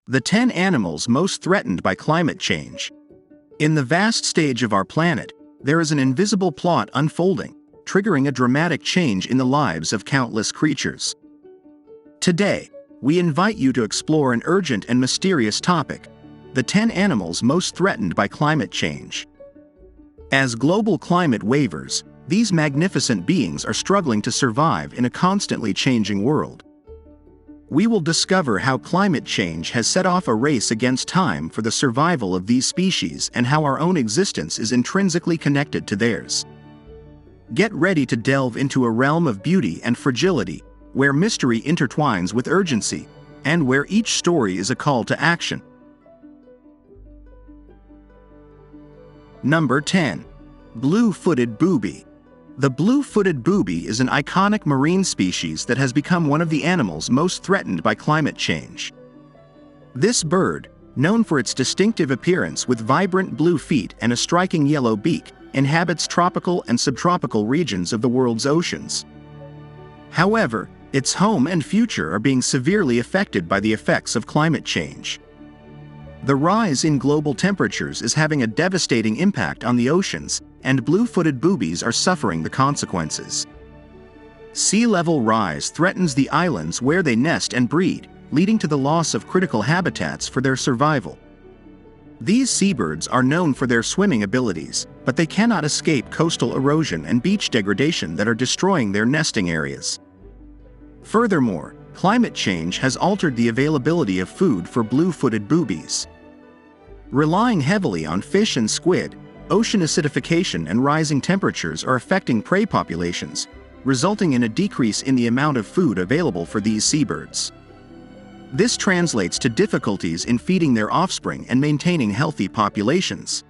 The 10 animals most threatened by climate change. In the vast stage of our planet, there is an invisible plot unfolding, triggering a dramatic change in the lives of countless creatures. Today, we invite you to explore an urgent and mysterious topic: the 10 animals most threatened by climate change. As global climate wavers, these magnificent beings are struggling to survive in a constantly changing world. We will discover how climate change has set off a race against time for the survival of these species and how our own existence is intrinsically connected to theirs. Get ready to delve into a realm of beauty and fragility, where mystery intertwines with urgency, and where each story is a call to action. Number 10. Blue-footed booby. The blue-footed booby is an iconic marine species that has become one of the animals most threatened by climate change. This bird, known for its distinctive appearance with vibrant blue feet and a striking yellow beak, inhabits tropical and subtropical regions of the world's oceans. However, its home and future are being severely affected by the effects of climate change. The rise in global temperatures is having a devastating impact on the oceans, and blue-footed boobies are suffering the consequences. Sea level rise threatens the islands where they nest and breed, leading to the loss of critical habitats for their survival. These seabirds are known for their swimming abilities, but they cannot escape coastal erosion and beach degradation that are destroying their nesting areas. Furthermore, climate change has altered the availability of food for blue-footed boobies. Relying heavily on fish and squid, ocean acidification and rising temperatures are affecting prey populations, resulting in a decrease in the amount of food available for these seabirds. This translates to difficulties in feeding their offspring and maintaining healthy populations.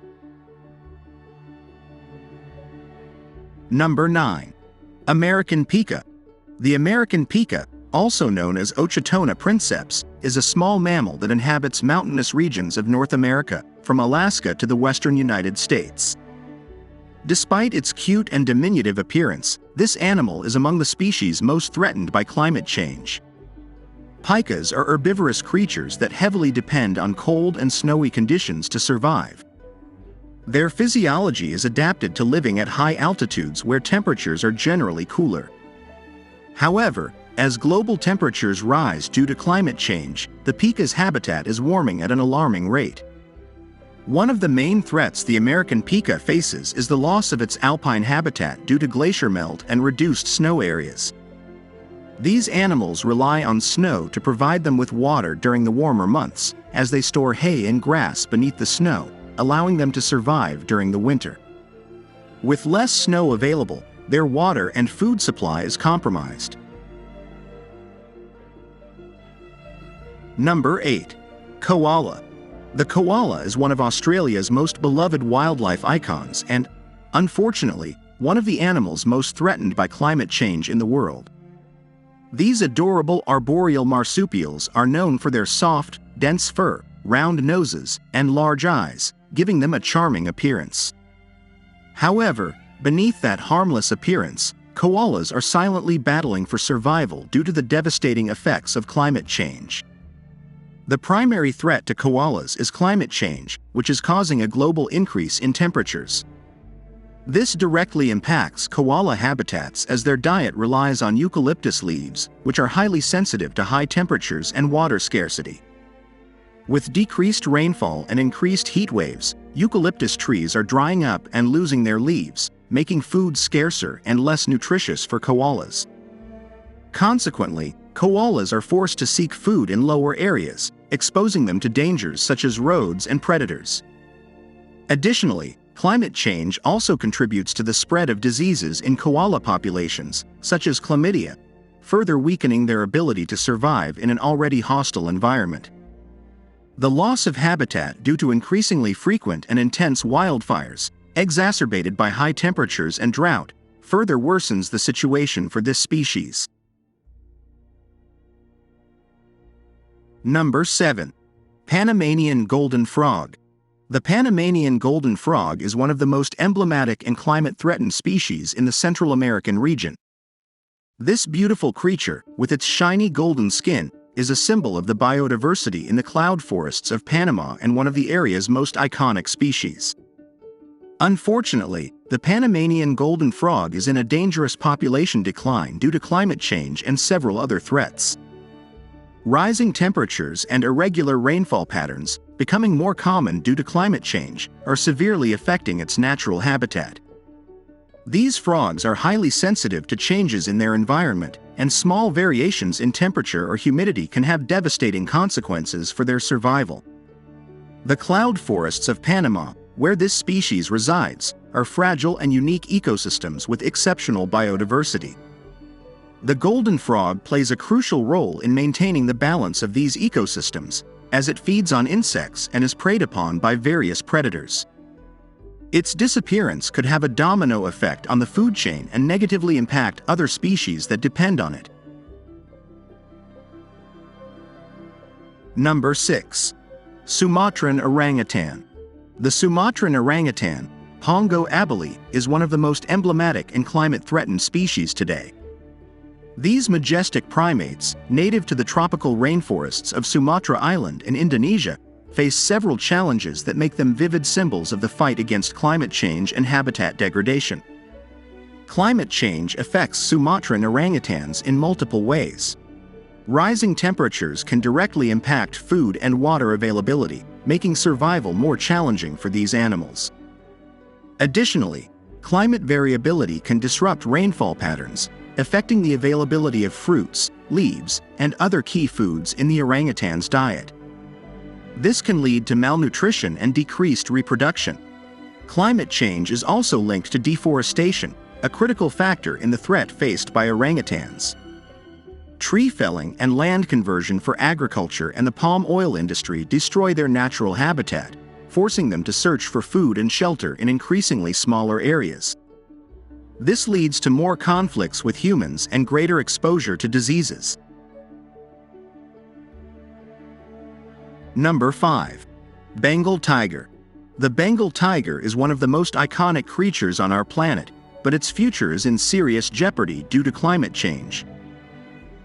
Number 9. American pika. The American pika, also known as Ochotona princeps, is a small mammal that inhabits mountainous regions of North America, from Alaska to the western United States. Despite its cute and diminutive appearance, this animal is among the species most threatened by climate change. Pikas are herbivorous creatures that heavily depend on cold and snowy conditions to survive. Their physiology is adapted to living at high altitudes where temperatures are generally cooler. However, as global temperatures rise due to climate change, the pika's habitat is warming at an alarming rate. One of the main threats the American pika faces is the loss of its alpine habitat due to glacier melt and reduced snow areas. These animals rely on snow to provide them with water during the warmer months, as they store hay and grass beneath the snow, allowing them to survive during the winter. With less snow available, their water and food supply is compromised. Number 8. Koala. The koala is one of Australia's most beloved wildlife icons and, unfortunately, one of the animals most threatened by climate change in the world. These adorable arboreal marsupials are known for their soft, dense fur, round noses, and large eyes, giving them a charming appearance. However, beneath that harmless appearance, koalas are silently battling for survival due to the devastating effects of climate change. The primary threat to koalas is climate change, which is causing a global increase in temperatures. This directly impacts koala habitats as their diet relies on eucalyptus leaves, which are highly sensitive to high temperatures and water scarcity. With decreased rainfall and increased heat waves, eucalyptus trees are drying up and losing their leaves, making food scarcer and less nutritious for koalas. Consequently, koalas are forced to seek food in lower areas, exposing them to dangers such as rodents and predators. Additionally, climate change also contributes to the spread of diseases in koala populations, such as chlamydia, further weakening their ability to survive in an already hostile environment. The loss of habitat due to increasingly frequent and intense wildfires, exacerbated by high temperatures and drought, further worsens the situation for this species. Number 7. Panamanian golden frog. The Panamanian golden frog is one of the most emblematic and climate-threatened species in the Central American region. This beautiful creature, with its shiny golden skin, is a symbol of the biodiversity in the cloud forests of Panama and one of the area's most iconic species. Unfortunately, the Panamanian golden frog is in a dangerous population decline due to climate change and several other threats. Rising temperatures and irregular rainfall patterns, becoming more common due to climate change, are severely affecting its natural habitat. These frogs are highly sensitive to changes in their environment, and small variations in temperature or humidity can have devastating consequences for their survival. The cloud forests of Panama, where this species resides, are fragile and unique ecosystems with exceptional biodiversity. The golden frog plays a crucial role in maintaining the balance of these ecosystems, as it feeds on insects and is preyed upon by various predators. Its disappearance could have a domino effect on the food chain and negatively impact other species that depend on it. Number 6. Sumatran orangutan. The Sumatran orangutan, Pongo abeli, is one of the most emblematic and climate-threatened species today. These majestic primates, native to the tropical rainforests of Sumatra Island in Indonesia, face several challenges that make them vivid symbols of the fight against climate change and habitat degradation. Climate change affects Sumatran orangutans in multiple ways. Rising temperatures can directly impact food and water availability, making survival more challenging for these animals. Additionally, climate variability can disrupt rainfall patterns, affecting the availability of fruits, leaves, and other key foods in the orangutan's diet. This can lead to malnutrition and decreased reproduction. Climate change is also linked to deforestation, a critical factor in the threat faced by orangutans. Tree felling and land conversion for agriculture and the palm oil industry destroy their natural habitat, forcing them to search for food and shelter in increasingly smaller areas. This leads to more conflicts with humans and greater exposure to diseases. Number 5. Bengal tiger. The Bengal tiger is one of the most iconic creatures on our planet, but its future is in serious jeopardy due to climate change.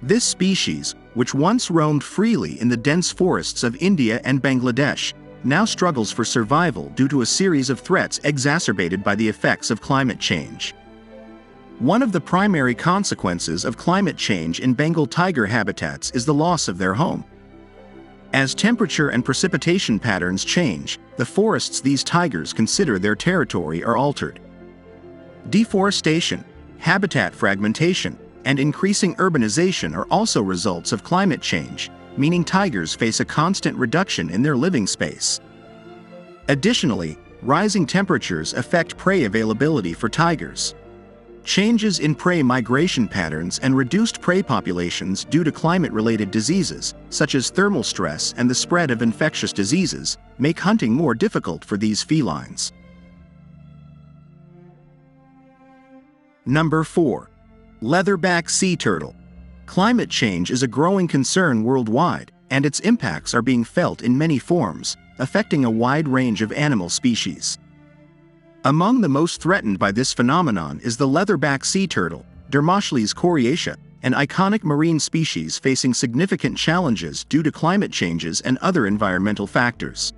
This species, which once roamed freely in the dense forests of India and Bangladesh, now struggles for survival due to a series of threats exacerbated by the effects of climate change. One of the primary consequences of climate change in Bengal tiger habitats is the loss of their home. As temperature and precipitation patterns change, the forests these tigers consider their territory are altered. Deforestation, habitat fragmentation, and increasing urbanization are also results of climate change, meaning tigers face a constant reduction in their living space. Additionally, rising temperatures affect prey availability for tigers. Changes in prey migration patterns and reduced prey populations due to climate-related diseases, such as thermal stress and the spread of infectious diseases, make hunting more difficult for these felines. Number 4. Leatherback sea turtle. Climate change is a growing concern worldwide, and its impacts are being felt in many forms, affecting a wide range of animal species. Among the most threatened by this phenomenon is the leatherback sea turtle, Dermochles coriacea, an iconic marine species facing significant challenges due to climate changes and other environmental factors.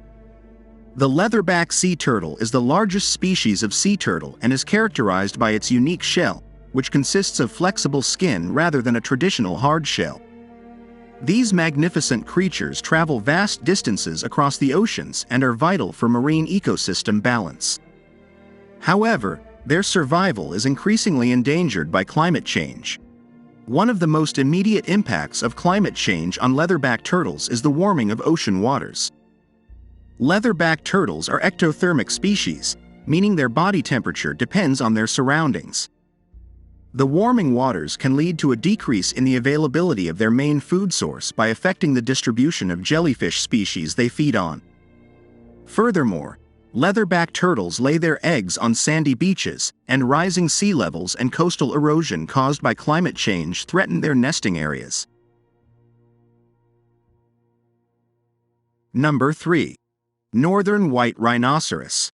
The leatherback sea turtle is the largest species of sea turtle and is characterized by its unique shell, which consists of flexible skin rather than a traditional hard shell. These magnificent creatures travel vast distances across the oceans and are vital for marine ecosystem balance. However, their survival is increasingly endangered by climate change. One of the most immediate impacts of climate change on leatherback turtles is the warming of ocean waters. Leatherback turtles are ectothermic species, meaning their body temperature depends on their surroundings. The warming waters can lead to a decrease in the availability of their main food source by affecting the distribution of jellyfish species they feed on. Furthermore, leatherback turtles lay their eggs on sandy beaches, and rising sea levels and coastal erosion caused by climate change threaten their nesting areas. Number 3. Northern white rhinoceros.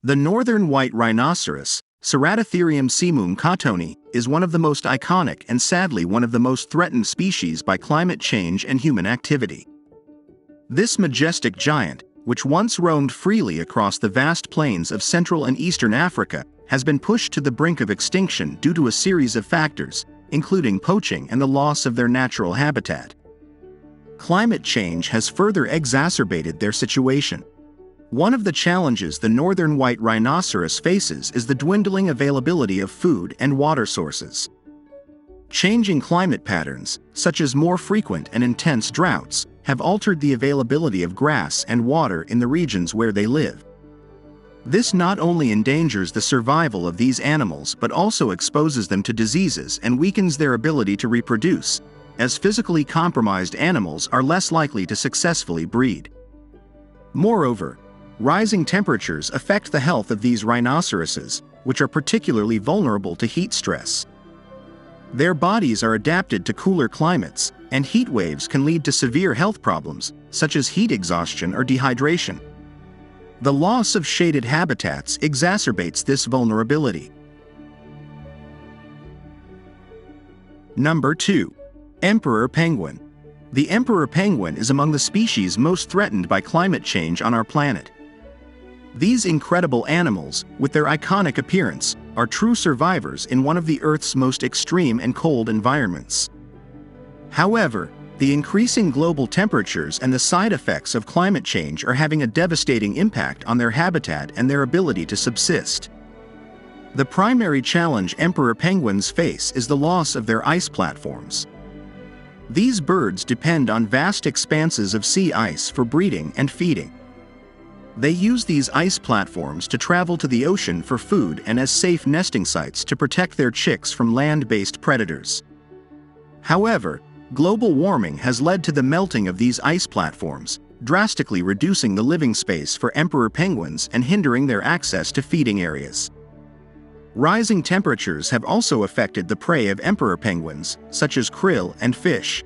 The northern white rhinoceros, Ceratotherium simum cottoni is one of the most iconic and sadly one of the most threatened species by climate change and human activity. This majestic giant, which once roamed freely across the vast plains of Central and Eastern Africa, has been pushed to the brink of extinction due to a series of factors, including poaching and the loss of their natural habitat. Climate change has further exacerbated their situation. One of the challenges the northern white rhinoceros faces is the dwindling availability of food and water sources. Changing climate patterns, such as more frequent and intense droughts, have altered the availability of grass and water in the regions where they live. This not only endangers the survival of these animals but also exposes them to diseases and weakens their ability to reproduce, as physically compromised animals are less likely to successfully breed. Moreover, rising temperatures affect the health of these rhinoceroses, which are particularly vulnerable to heat stress. Their bodies are adapted to cooler climates, and heat waves can lead to severe health problems, such as heat exhaustion or dehydration. The loss of shaded habitats exacerbates this vulnerability. Number 2. Emperor penguin. The emperor penguin is among the species most threatened by climate change on our planet. These incredible animals, with their iconic appearance, are true survivors in one of the Earth's most extreme and cold environments. However, the increasing global temperatures and the side effects of climate change are having a devastating impact on their habitat and their ability to subsist. The primary challenge emperor penguins face is the loss of their ice platforms. These birds depend on vast expanses of sea ice for breeding and feeding. They use these ice platforms to travel to the ocean for food and as safe nesting sites to protect their chicks from land-based predators. However, global warming has led to the melting of these ice platforms, drastically reducing the living space for emperor penguins and hindering their access to feeding areas. Rising temperatures have also affected the prey of emperor penguins, such as krill and fish.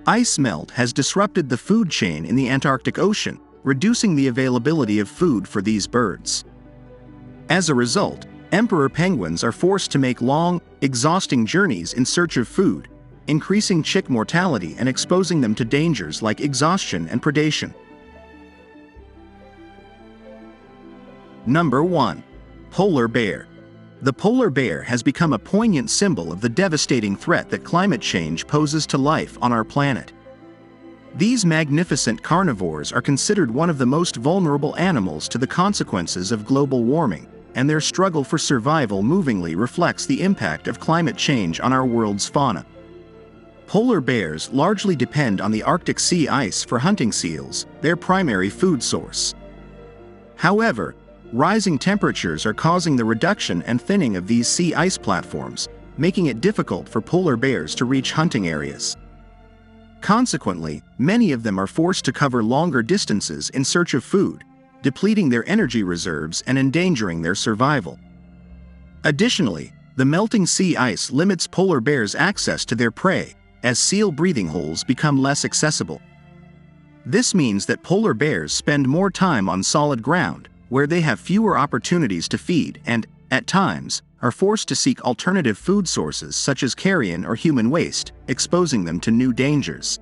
Ice melt has disrupted the food chain in the Antarctic Ocean, reducing the availability of food for these birds. As a result, emperor penguins are forced to make long, exhausting journeys in search of food, increasing chick mortality and exposing them to dangers like exhaustion and predation. Number 1. Polar bear. The polar bear has become a poignant symbol of the devastating threat that climate change poses to life on our planet. These magnificent carnivores are considered one of the most vulnerable animals to the consequences of global warming, and their struggle for survival movingly reflects the impact of climate change on our world's fauna. Polar bears largely depend on the Arctic sea ice for hunting seals, their primary food source. However, rising temperatures are causing the reduction and thinning of these sea ice platforms, making it difficult for polar bears to reach hunting areas. Consequently, many of them are forced to cover longer distances in search of food, depleting their energy reserves and endangering their survival. Additionally, the melting sea ice limits polar bears' access to their prey, as seal breathing holes become less accessible. This means that polar bears spend more time on solid ground, where they have fewer opportunities to feed and, at times, are forced to seek alternative food sources such as carrion or human waste, exposing them to new dangers.